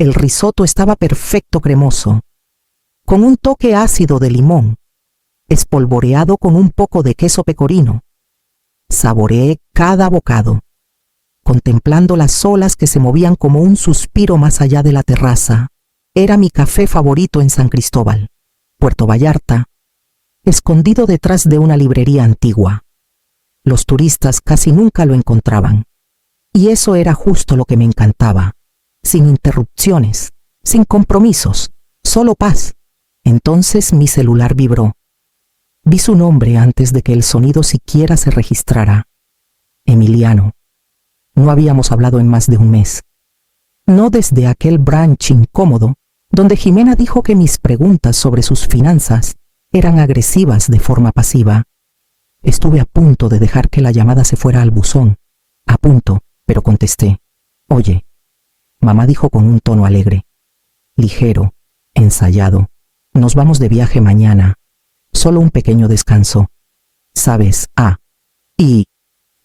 El risotto estaba perfecto, cremoso, con un toque ácido de limón, espolvoreado con un poco de queso pecorino. Saboreé cada bocado, contemplando las olas que se movían como un suspiro más allá de la terraza. Era mi café favorito en San Cristóbal, Puerto Vallarta, escondido detrás de una librería antigua. Los turistas casi nunca lo encontraban, y eso era justo lo que me encantaba. Sin interrupciones, sin compromisos, solo paz. Entonces mi celular vibró. Vi su nombre antes de que el sonido siquiera se registrara. Emiliano. No habíamos hablado en más de un mes. No desde aquel brunch incómodo, donde Jimena dijo que mis preguntas sobre sus finanzas eran agresivas de forma pasiva. Estuve a punto de dejar que la llamada se fuera al buzón. A punto, pero contesté. Oye. Mamá dijo con un tono alegre, ligero, ensayado. Nos vamos de viaje mañana. Solo un pequeño descanso. ¿Sabes? Y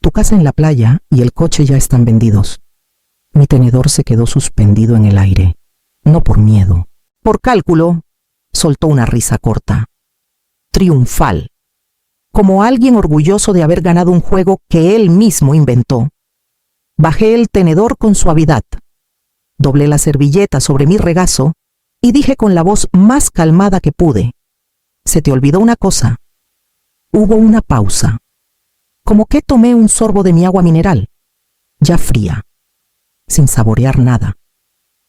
tu casa en la playa y el coche ya están vendidos. Mi tenedor se quedó suspendido en el aire. No por miedo. Por cálculo, soltó una risa corta. Triunfal. Como alguien orgulloso de haber ganado un juego que él mismo inventó. Bajé el tenedor con suavidad. Doblé la servilleta sobre mi regazo y dije con la voz más calmada que pude. Se te olvidó una cosa. Hubo una pausa. Como que tomé un sorbo de mi agua mineral, ya fría, sin saborear nada.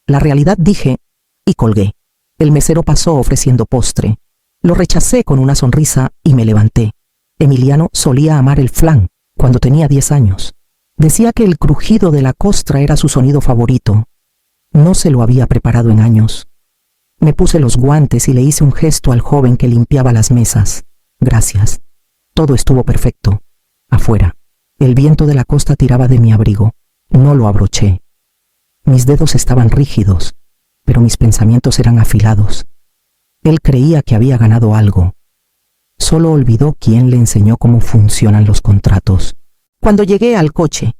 La realidad dije, y colgué. El mesero pasó ofreciendo postre. Lo rechacé con una sonrisa y me levanté. Emiliano solía amar el flan cuando tenía 10 años. Decía que el crujido de la costra era su sonido favorito. No se lo había preparado en años. Me puse los guantes y le hice un gesto al joven que limpiaba las mesas. Gracias. Todo estuvo perfecto. Afuera, el viento de la costa tiraba de mi abrigo. No lo abroché. Mis dedos estaban rígidos, pero mis pensamientos eran afilados. Él creía que había ganado algo. Solo olvidó quién le enseñó cómo funcionan los contratos. Cuando llegué al coche,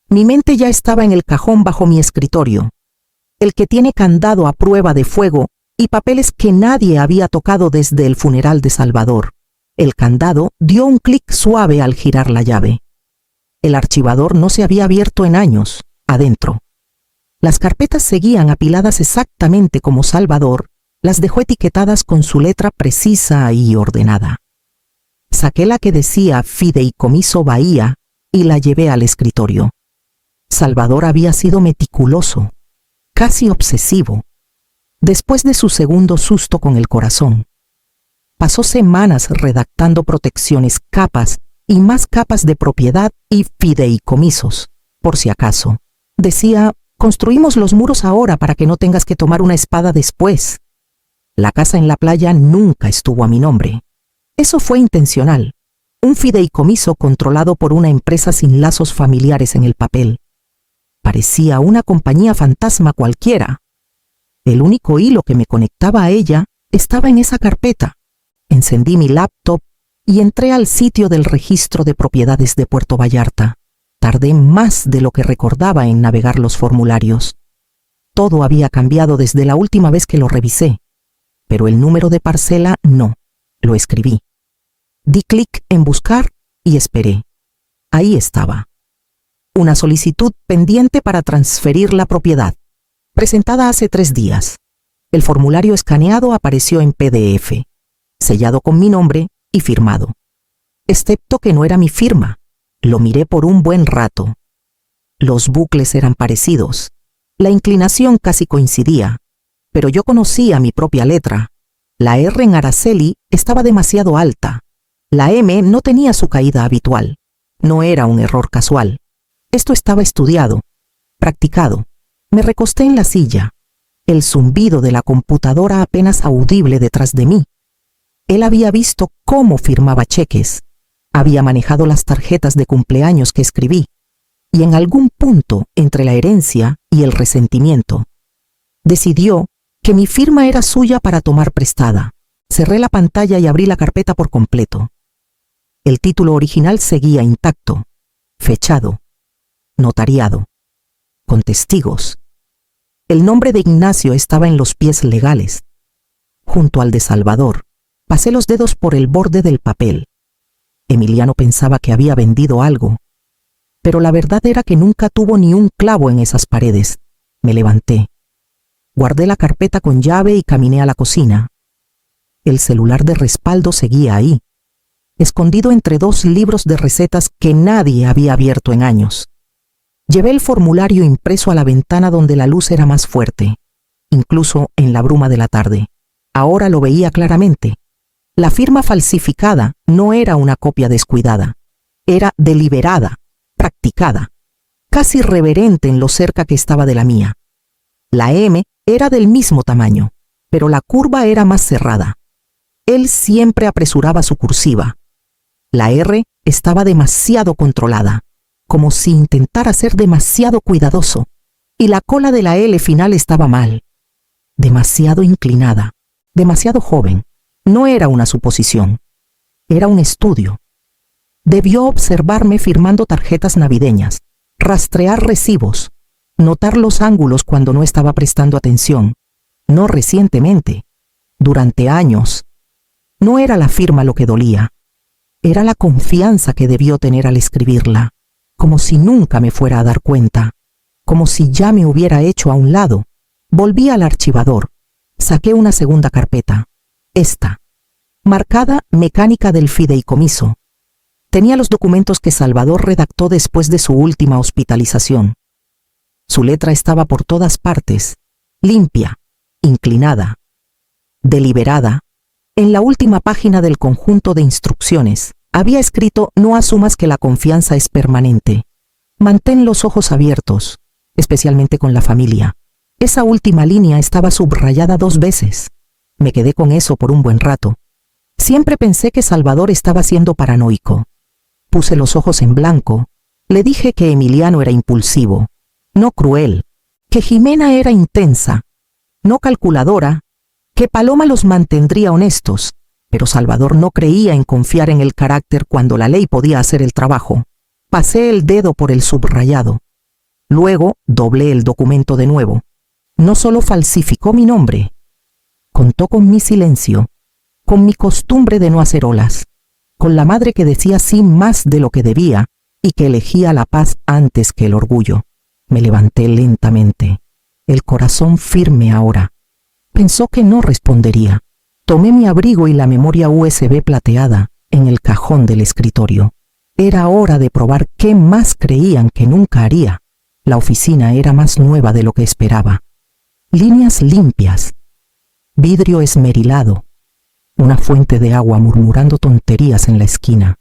mi mente ya estaba en el cajón bajo mi escritorio, el que tiene candado a prueba de fuego y papeles que nadie había tocado desde el funeral de Salvador. El candado dio un clic suave al girar la llave. El archivador no se había abierto en años, adentro. Las carpetas seguían apiladas exactamente como Salvador las dejó etiquetadas con su letra precisa y ordenada. Saqué la que decía Fideicomiso Bahía y la llevé al escritorio. Salvador había sido meticuloso, casi obsesivo, después de su segundo susto con el corazón. Pasó semanas redactando protecciones, capas y más capas de propiedad y fideicomisos, por si acaso. Decía, construimos los muros ahora para que no tengas que tomar una espada después. La casa en la playa nunca estuvo a mi nombre. Eso fue intencional. Un fideicomiso controlado por una empresa sin lazos familiares en el papel. Parecía una compañía fantasma cualquiera. El único hilo que me conectaba a ella estaba en esa carpeta. Encendí mi laptop y entré al sitio del registro de propiedades de Puerto Vallarta. Tardé más de lo que recordaba en navegar los formularios. Todo había cambiado desde la última vez que lo revisé, pero el número de parcela no. Lo escribí. Di clic en buscar y esperé. Ahí estaba. Una solicitud pendiente para transferir la propiedad, presentada hace 3 días. El formulario escaneado apareció en PDF, sellado con mi nombre y firmado. Excepto que no era mi firma. Lo miré por un buen rato. Los bucles eran parecidos. La inclinación casi coincidía, pero yo conocía mi propia letra. La R en Araceli estaba demasiado alta. La M no tenía su caída habitual. No era un error casual. Esto estaba estudiado, practicado. Me recosté en la silla. El zumbido de la computadora apenas audible detrás de mí. Él había visto cómo firmaba cheques. Había manejado las tarjetas de cumpleaños que escribí. Y en algún punto entre la herencia y el resentimiento, decidió que mi firma era suya para tomar prestada. Cerré la pantalla y abrí la carpeta por completo. El título original seguía intacto, fechado, notariado, con testigos. El nombre de Ignacio estaba en los pies legales. Junto al de Salvador, pasé los dedos por el borde del papel. Emiliano pensaba que había vendido algo, pero la verdad era que nunca tuvo ni un clavo en esas paredes. Me levanté. Guardé la carpeta con llave y caminé a la cocina. El celular de respaldo seguía ahí, escondido entre 2 libros de recetas que nadie había abierto en años. Llevé el formulario impreso a la ventana donde la luz era más fuerte, incluso en la bruma de la tarde. Ahora lo veía claramente. La firma falsificada no era una copia descuidada, era deliberada, practicada, casi reverente en lo cerca que estaba de la mía. La M era del mismo tamaño, pero la curva era más cerrada. Él siempre apresuraba su cursiva. La R estaba demasiado controlada, como si intentara ser demasiado cuidadoso, y la cola de la L final estaba mal, demasiado inclinada, demasiado joven. No era una suposición, era un estudio. Debió observarme firmando tarjetas navideñas, rastrear recibos, notar los ángulos cuando no estaba prestando atención. No recientemente, durante años. No era la firma lo que dolía, era la confianza que debió tener al escribirla, como si nunca me fuera a dar cuenta, como si ya me hubiera hecho a un lado. Volví al archivador, saqué una segunda carpeta, esta, marcada Mecánica del Fideicomiso. Tenía los documentos que Salvador redactó después de su última hospitalización. Su letra estaba por todas partes, limpia, inclinada, deliberada. En la última página del conjunto de instrucciones, había escrito: no asumas que la confianza es permanente. Mantén los ojos abiertos, especialmente con la familia. Esa última línea estaba subrayada 2 veces. Me quedé con eso por un buen rato. Siempre pensé que Salvador estaba siendo paranoico. Puse los ojos en blanco. Le dije que Emiliano era impulsivo, no cruel, que Jimena era intensa, no calculadora, que Paloma los mantendría honestos, pero Salvador no creía en confiar en el carácter cuando la ley podía hacer el trabajo. Pasé el dedo por el subrayado. Luego doblé el documento de nuevo. No solo falsificó mi nombre, contó con mi silencio, con mi costumbre de no hacer olas, con la madre que decía sí más de lo que debía y que elegía la paz antes que el orgullo. Me levanté lentamente, el corazón firme ahora. Pensó que no respondería. Tomé mi abrigo y la memoria USB plateada en el cajón del escritorio. Era hora de probar qué más creían que nunca haría. La oficina era más nueva de lo que esperaba. Líneas limpias, vidrio esmerilado, una fuente de agua murmurando tonterías en la esquina.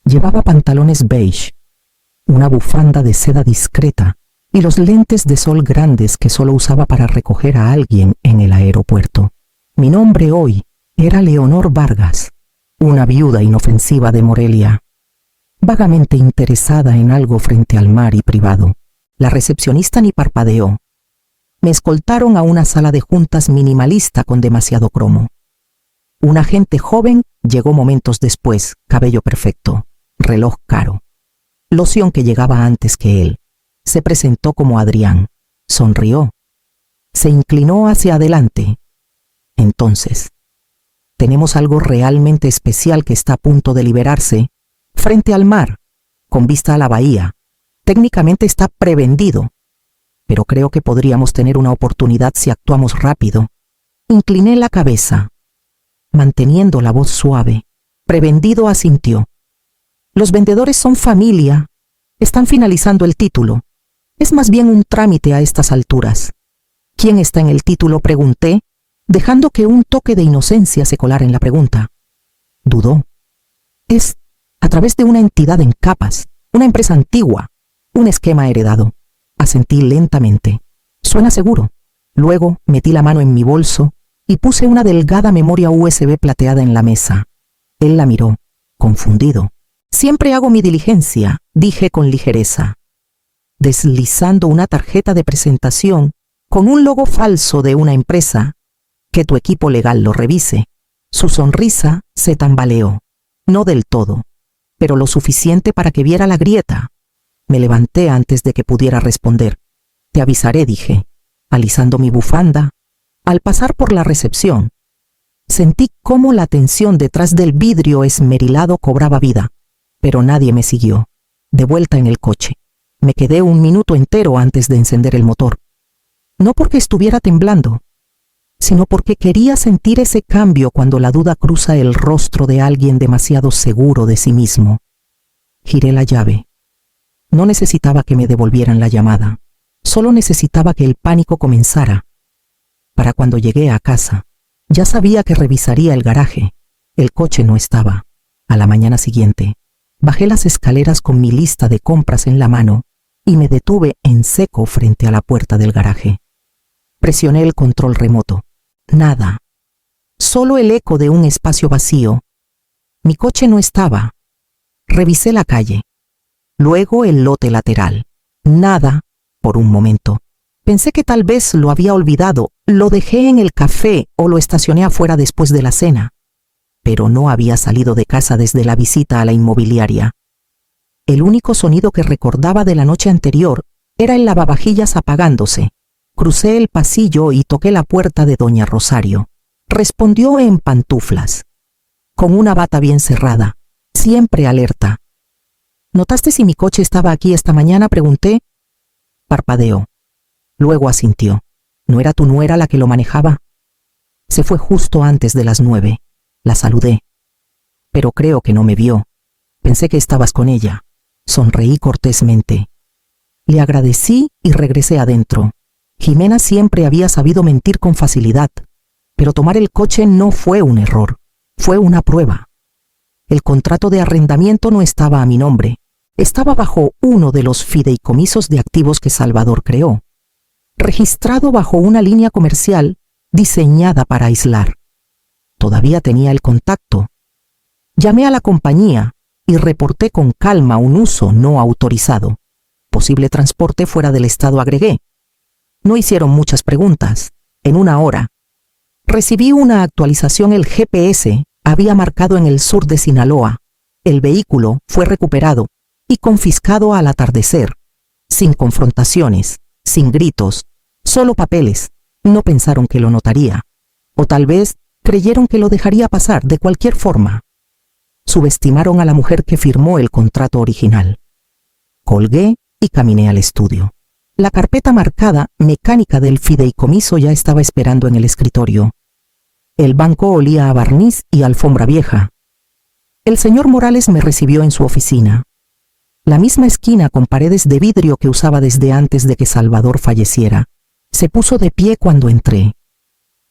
Llevaba pantalones beige, una bufanda de seda discreta y los lentes de sol grandes que solo usaba para recoger a alguien en el aeropuerto. Mi nombre hoy era Leonor Vargas, una viuda inofensiva de Morelia, vagamente interesada en algo frente al mar y privado. La recepcionista ni parpadeó. Me escoltaron a una sala de juntas minimalista con demasiado cromo. Un agente joven llegó momentos después, cabello perfecto, reloj caro, loción que llegaba antes que él. Se presentó como Adrián, sonrió, se inclinó hacia adelante. Entonces, tenemos algo realmente especial que está a punto de liberarse, frente al mar, con vista a la bahía. Técnicamente está prevendido, pero creo que podríamos tener una oportunidad si actuamos rápido. Incliné la cabeza, manteniendo la voz suave. Prevendido asintió. Los vendedores son familia. Están finalizando el título. Es más bien un trámite a estas alturas. ¿Quién está en el título?, pregunté, dejando que un toque de inocencia se colara en la pregunta. Dudó. Es a través de una entidad en capas, una empresa antigua, un esquema heredado. Asentí lentamente. Suena seguro. Luego metí la mano en mi bolso y puse una delgada memoria USB plateada en la mesa. Él la miró, confundido. Siempre hago mi diligencia, dije con ligereza, deslizando una tarjeta de presentación con un logo falso de una empresa. Que tu equipo legal lo revise. Su sonrisa se tambaleó. No del todo, pero lo suficiente para que viera la grieta. Me levanté antes de que pudiera responder. Te avisaré, dije. alisando mi bufanda. Al pasar por la recepción, sentí cómo la tensión detrás del vidrio esmerilado cobraba vida, pero nadie me siguió. De vuelta en el coche, me quedé un minuto entero antes de encender el motor. No porque estuviera temblando, sino porque quería sentir ese cambio cuando la duda cruza el rostro de alguien demasiado seguro de sí mismo. Giré la llave. No necesitaba que me devolvieran la llamada, solo necesitaba que el pánico comenzara. Para cuando llegué a casa, ya sabía que revisaría el garaje. El coche no estaba. A la mañana siguiente, bajé las escaleras con mi lista de compras en la mano y me detuve en seco frente a la puerta del garaje. Presioné el control remoto. Nada. Solo el eco de un espacio vacío. Mi coche no estaba. Revisé la calle. Luego el lote lateral. Nada, por un momento. Pensé que tal vez lo había olvidado, lo dejé en el café o lo estacioné afuera después de la cena. Pero no había salido de casa desde la visita a la inmobiliaria. El único sonido que recordaba de la noche anterior era el lavavajillas apagándose. Crucé el pasillo y toqué la puerta de doña Rosario. Respondió en pantuflas, con una bata bien cerrada, siempre alerta. ¿Notaste si mi coche estaba aquí esta mañana?, pregunté. Parpadeó. Luego asintió. ¿No era tu nuera la que lo manejaba? Se fue justo antes de las 9. La saludé. Pero creo que no me vio. Pensé que estabas con ella. Sonreí cortésmente. Le agradecí y regresé adentro. Jimena siempre había sabido mentir con facilidad, pero tomar el coche no fue un error, fue una prueba. El contrato de arrendamiento no estaba a mi nombre, estaba bajo uno de los fideicomisos de activos que Salvador creó, registrado bajo una línea comercial diseñada para aislar. Todavía tenía el contacto. Llamé a la compañía y reporté con calma un uso no autorizado. Posible transporte fuera del estado, agregué. No hicieron muchas preguntas. En una hora, recibí una actualización. El GPS había marcado en el sur de Sinaloa. El vehículo fue recuperado y confiscado al atardecer, sin confrontaciones, sin gritos, solo papeles. No pensaron que lo notaría, o tal vez creyeron que lo dejaría pasar de cualquier forma. Subestimaron a la mujer que firmó el contrato original. Colgué y caminé al estudio. La carpeta marcada mecánica del fideicomiso ya estaba esperando en el escritorio. El banco olía a barniz y alfombra vieja. El señor Morales me recibió en su oficina. La misma esquina con paredes de vidrio que usaba desde antes de que Salvador falleciera. Se puso de pie cuando entré.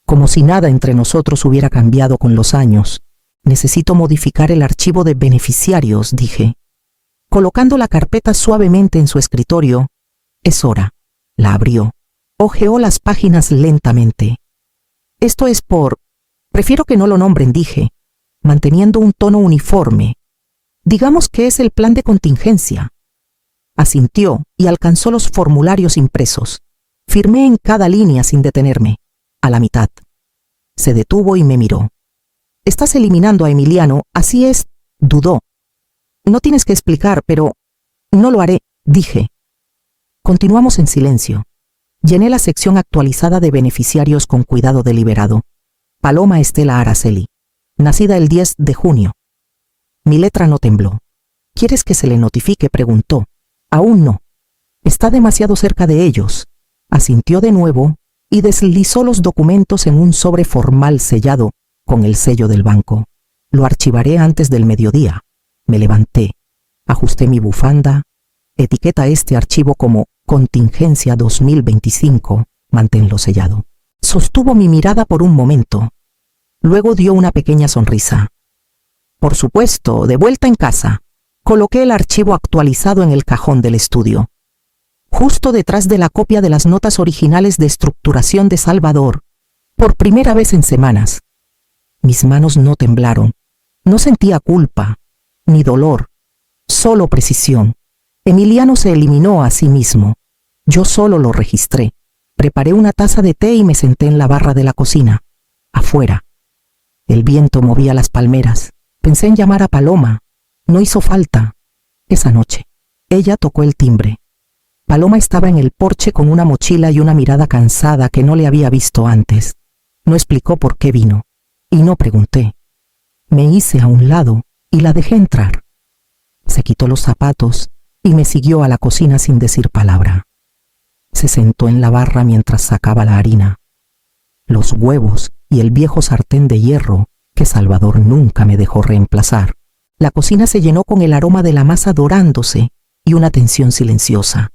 Como si nada entre nosotros hubiera cambiado con los años. Necesito modificar el archivo de beneficiarios, dije. Colocando la carpeta suavemente en su escritorio, es hora. La abrió. Hojeó las páginas lentamente. Esto es por... Prefiero que no lo nombren, dije, manteniendo un tono uniforme. Digamos que es el plan de contingencia. Asintió y alcanzó los formularios impresos. Firmé en cada línea sin detenerme. A la mitad. Se detuvo y me miró. Estás eliminando a Emiliano, así es, dudó. No tienes que explicar, pero... No lo haré, dije. Continuamos en silencio. Llené la sección actualizada de beneficiarios con cuidado deliberado. Paloma Estela Araceli. Nacida el 10 de junio. Mi letra no tembló. ¿Quieres que se le notifique?, preguntó. Aún no. Está demasiado cerca de ellos. Asintió de nuevo y deslizó los documentos en un sobre formal sellado con el sello del banco. Lo archivaré antes del mediodía. Me levanté. Ajusté mi bufanda. Etiqueta este archivo como Contingencia 2025. Manténlo sellado. Sostuvo mi mirada por un momento. Luego dio una pequeña sonrisa. Por supuesto, de vuelta en casa. Coloqué el archivo actualizado en el cajón del estudio, justo detrás de la copia de las notas originales de estructuración de Salvador, por primera vez en semanas. Mis manos no temblaron. No sentía culpa, ni dolor, solo precisión. Emiliano se eliminó a sí mismo. Yo solo lo registré. Preparé una taza de té y me senté en la barra de la cocina. Afuera. El viento movía las palmeras. Pensé en llamar a Paloma. No hizo falta. Esa noche, ella tocó el timbre. Paloma estaba en el porche con una mochila y una mirada cansada que no le había visto antes. No explicó por qué vino, y no pregunté. Me hice a un lado y la dejé entrar. Se quitó los zapatos y me siguió a la cocina sin decir palabra. Se sentó en la barra mientras sacaba la harina, los huevos y el viejo sartén de hierro que Salvador nunca me dejó reemplazar. La cocina se llenó con el aroma de la masa dorándose y una tensión silenciosa.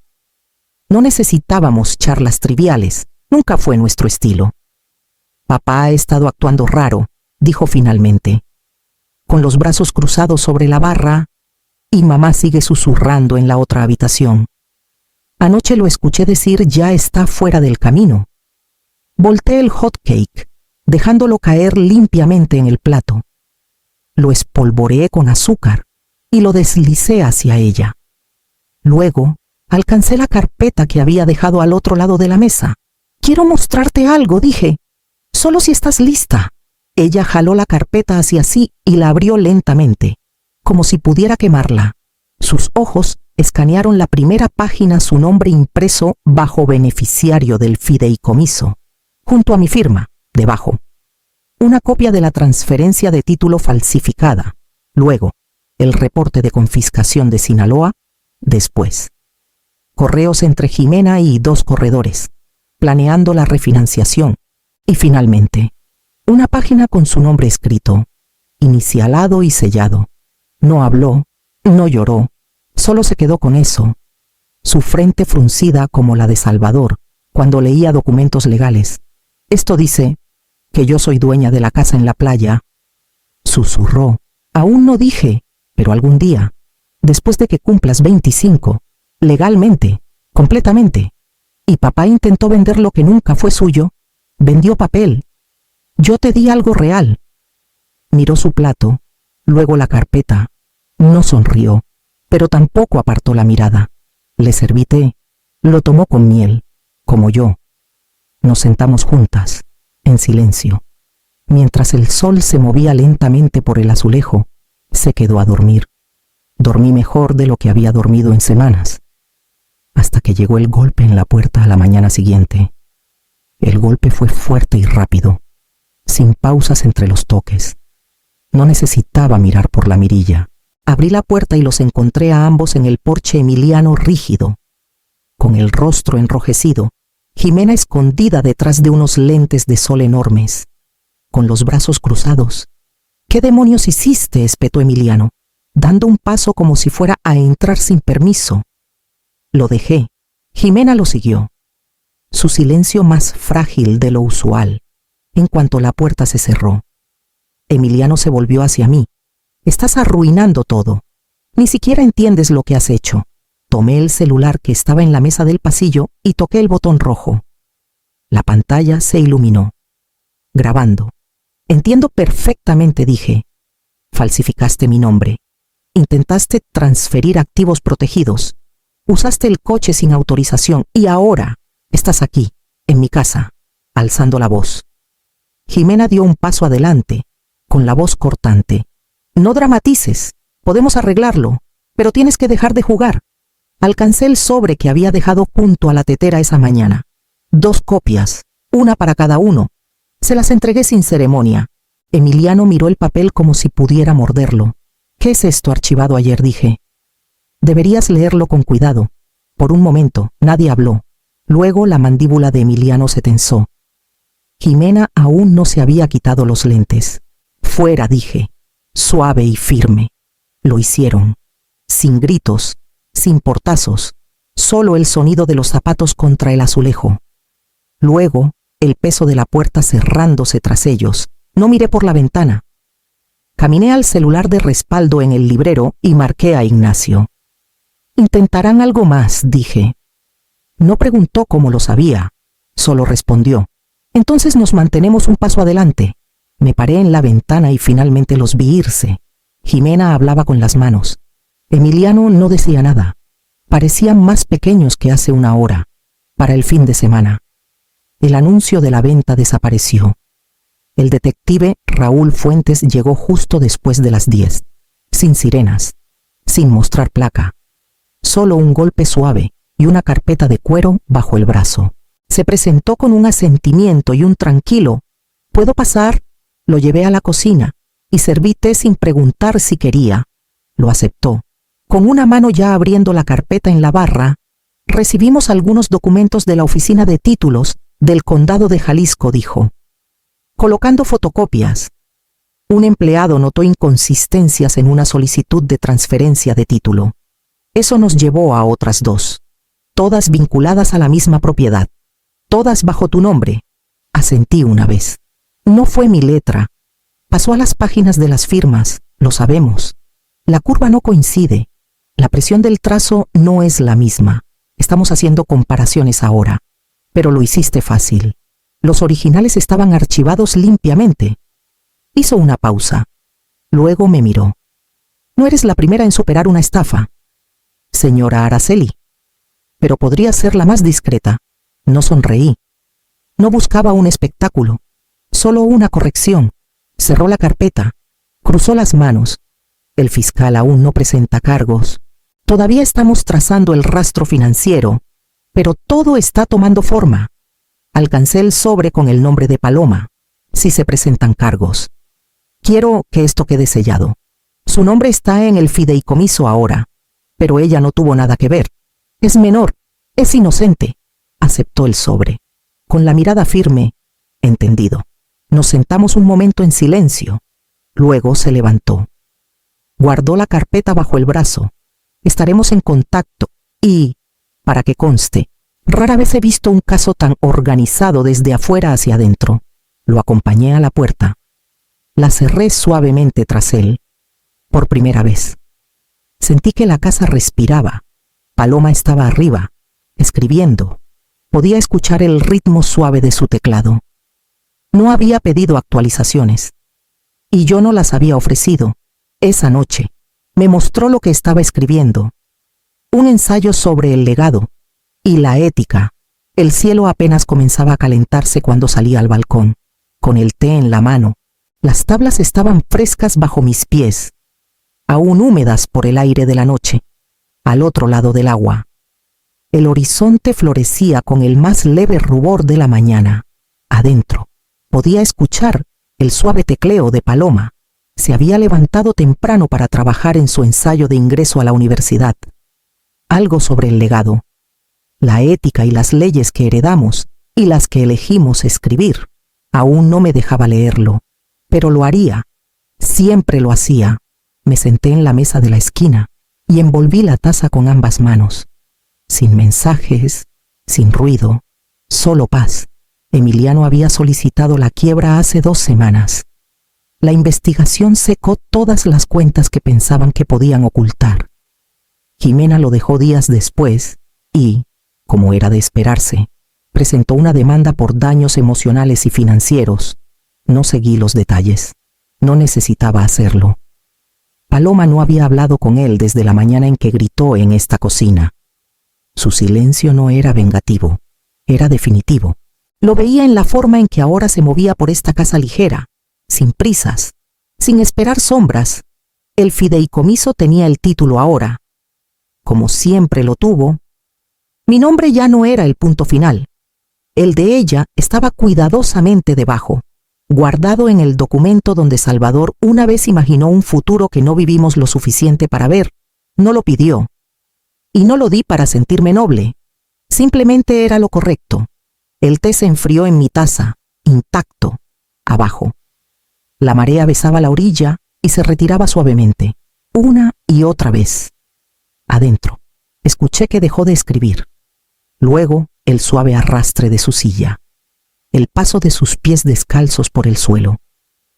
No necesitábamos charlas triviales, nunca fue nuestro estilo. Papá ha estado actuando raro, dijo finalmente, con los brazos cruzados sobre la barra, y mamá sigue susurrando en la otra habitación. Anoche lo escuché decir ya está fuera del camino. Volteé el hot cake, dejándolo caer limpiamente en el plato. Lo espolvoreé con azúcar y lo deslicé hacia ella. Luego, alcancé la carpeta que había dejado al otro lado de la mesa. Quiero mostrarte algo, dije. Solo si estás lista. Ella jaló la carpeta hacia sí y la abrió lentamente, como si pudiera quemarla. Sus ojos escanearon la primera página, su nombre impreso bajo beneficiario del fideicomiso, junto a mi firma, debajo. Una copia de la transferencia de título falsificada. Luego, el reporte de confiscación de Sinaloa. Después, correos entre Jimena y 2 corredores, planeando la refinanciación. Y finalmente, una página con su nombre escrito, inicialado y sellado. No habló, no lloró, solo se quedó con eso, su frente fruncida como la de Salvador cuando leía documentos legales. Esto dice que yo soy dueña de la casa en la playa. Susurró. Aún no dije, pero algún día, después de que cumplas 25, legalmente, completamente. Y papá intentó vender lo que nunca fue suyo. Vendió papel. Yo te di algo real. Miró su plato, luego la carpeta. No sonrió, pero tampoco apartó la mirada. Le serví té. Lo tomó con miel, como yo. Nos sentamos juntas, en silencio. Mientras el sol se movía lentamente por el azulejo, se quedó a dormir. Dormí mejor de lo que había dormido en semanas, hasta que llegó el golpe en la puerta a la mañana siguiente. El golpe fue fuerte y rápido, sin pausas entre los toques. No necesitaba mirar por la mirilla. Abrí la puerta y los encontré a ambos en el porche Emiliano rígido, con el rostro enrojecido, Jimena escondida detrás de unos lentes de sol enormes, con los brazos cruzados. ¿Qué demonios hiciste?, espetó Emiliano, dando un paso como si fuera a entrar sin permiso. Lo dejé. Jimena lo siguió. Su silencio más frágil de lo usual, en cuanto la puerta se cerró. Emiliano se volvió hacia mí. Estás arruinando todo. Ni siquiera entiendes lo que has hecho. Tomé el celular que estaba en la mesa del pasillo y toqué el botón rojo. La pantalla se iluminó. Grabando. Entiendo perfectamente, dije. Falsificaste mi nombre. Intentaste transferir activos protegidos. Usaste el coche sin autorización y ahora estás aquí, en mi casa, alzando la voz. Jimena dio un paso adelante, con la voz cortante. No dramatices, podemos arreglarlo, pero tienes que dejar de jugar. Alcancé el sobre que había dejado junto a la tetera esa mañana. 2 copias, una para cada uno. Se las entregué sin ceremonia. Emiliano miró el papel como si pudiera morderlo. ¿Qué es esto archivado ayer?, dije. Deberías leerlo con cuidado. Por un momento, nadie habló. Luego la mandíbula de Emiliano se tensó. Jimena aún no se había quitado los lentes. Fuera, dije, suave y firme. Lo hicieron. Sin gritos, sin portazos, solo el sonido de los zapatos contra el azulejo. Luego, el peso de la puerta cerrándose tras ellos. No miré por la ventana. Caminé al celular de respaldo en el librero y marqué a Ignacio. Intentarán algo más, dije. No preguntó cómo lo sabía, solo respondió. Entonces nos mantenemos un paso adelante. Me paré en la ventana y finalmente los vi irse. Jimena hablaba con las manos. Emiliano no decía nada. Parecían más pequeños que hace una hora, para el fin de semana. El anuncio de la venta desapareció. El detective Raúl Fuentes llegó justo después de las 10, sin sirenas, sin mostrar placa. Solo un golpe suave y una carpeta de cuero bajo el brazo. Se presentó con un asentimiento y un tranquilo «¿Puedo pasar?». Lo llevé a la cocina y serví té sin preguntar si quería. Lo aceptó. Con una mano ya abriendo la carpeta en la barra, recibimos algunos documentos de la oficina de títulos del condado de Jalisco, dijo. Colocando fotocopias. Un empleado notó inconsistencias en una solicitud de transferencia de título. Eso nos llevó a otras dos, todas vinculadas a la misma propiedad, todas bajo tu nombre. Asentí una vez. No fue mi letra. Pasó a las páginas de las firmas, lo sabemos. La curva no coincide. La presión del trazo no es la misma. Estamos haciendo comparaciones ahora. Pero lo hiciste fácil. Los originales estaban archivados limpiamente. Hizo una pausa. Luego me miró. No eres la primera en superar una estafa, señora Araceli. Pero podría ser la más discreta. No sonreí. No buscaba un espectáculo. Solo una corrección. Cerró la carpeta. Cruzó las manos. El fiscal aún no presenta cargos. Todavía estamos trazando el rastro financiero, pero todo está tomando forma. Alcancé el sobre con el nombre de Paloma, si se presentan cargos. Quiero que esto quede sellado. Su nombre está en el fideicomiso ahora, pero ella no tuvo nada que ver. Es menor, es inocente. Aceptó el sobre. Con la mirada firme, entendido. Nos sentamos un momento en silencio. Luego se levantó. Guardó la carpeta bajo el brazo. Estaremos en contacto y, para que conste, rara vez he visto un caso tan organizado desde afuera hacia adentro. Lo acompañé a la puerta. La cerré suavemente tras él. Por primera vez. Sentí que la casa respiraba. Paloma estaba arriba, escribiendo. Podía escuchar el ritmo suave de su teclado. No había pedido actualizaciones. Y yo no las había ofrecido. Esa noche, me mostró lo que estaba escribiendo. Un ensayo sobre el legado y la ética. El cielo apenas comenzaba a calentarse cuando salí al balcón, con el té en la mano. Las tablas estaban frescas bajo mis pies, aún húmedas por el aire de la noche, al otro lado del agua. El horizonte florecía con el más leve rubor de la mañana. Adentro, podía escuchar el suave tecleo de Paloma. Se había levantado temprano para trabajar en su ensayo de ingreso a la universidad. Algo sobre el legado, la ética y las leyes que heredamos y las que elegimos escribir. Aún no me dejaba leerlo, pero lo haría. Siempre lo hacía. Me senté en la mesa de la esquina y envolví la taza con ambas manos. Sin mensajes, sin ruido, solo paz. Emiliano había solicitado la quiebra hace 2 semanas. La investigación secó todas las cuentas que pensaban que podían ocultar. Jimena lo dejó días después y, como era de esperarse, presentó una demanda por daños emocionales y financieros. No seguí los detalles. No necesitaba hacerlo. Paloma no había hablado con él desde la mañana en que gritó en esta cocina. Su silencio no era vengativo, era definitivo. Lo veía en la forma en que ahora se movía por esta casa ligera, sin prisas, sin esperar sombras. El fideicomiso tenía el título ahora. Como siempre lo tuvo, mi nombre ya no era el punto final. El de ella estaba cuidadosamente debajo, guardado en el documento donde Salvador una vez imaginó un futuro que no vivimos lo suficiente para ver. No lo pidió. Y no lo di para sentirme noble. Simplemente era lo correcto. El té se enfrió en mi taza, intacto, abajo. La marea besaba la orilla y se retiraba suavemente, una y otra vez. Adentro, escuché que dejó de escribir. Luego, el suave arrastre de su silla. El paso de sus pies descalzos por el suelo.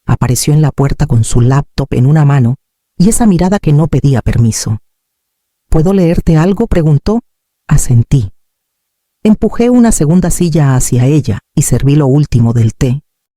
Apareció en la puerta con su laptop en una mano y esa mirada que no pedía permiso. ¿Puedo leerte algo?, preguntó. Asentí. Empujé una segunda silla hacia ella y serví lo último del té,